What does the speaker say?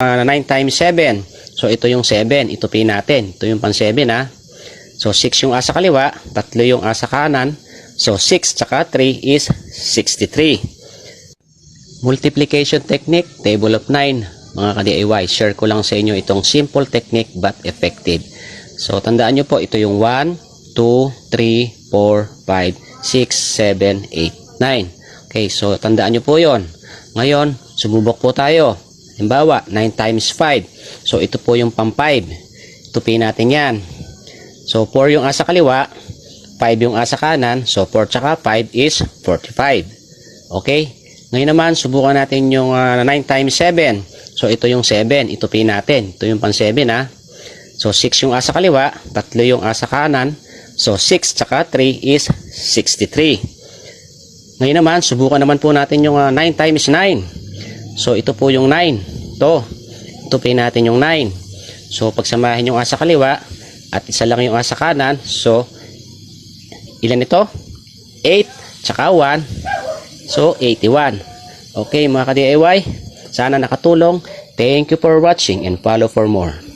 9 times 7. So ito yung 7, itupin natin. Ito yung pang 7 ha. So 6 yung asa kaliwa, 3 yung asa kanan. So 6 tsaka 3 is 63. Multiplication technique, table of 9. Mga ka-DIY, share ko lang sa inyo itong simple technique but effective. So tandaan nyo po, ito yung 1, 2, 3, 4, 5, 6, 7, 8, 9. Okay, so tandaan nyo po yon. Ngayon, sumubok po tayo. Halimbawa, 9 times 5. So, ito po yung pang 5. Itupin natin yan. So, 4 yung asa kaliwa, 5 yung asa kanan. So, 4 tsaka 5 is 45. Okay? Ngayon naman, subukan natin yung 9 times 7. So, ito yung 7. Itupin natin. Ito yung pang 7 ha. So, 6 yung asa kaliwa, 3 yung asa kanan. So, 6 tsaka 3 is 63. Ngayon naman, subukan naman po natin yung 9 times 9. So, ito po yung 9. Ito. Itupin natin yung 9. So, pagsamahin yung asa kaliwa at isa lang yung asa kanan. So, ilan ito? 8 tsaka 1. So, 81. Okay, mga ka-DIY. Sana nakatulong. Thank you for watching and follow for more.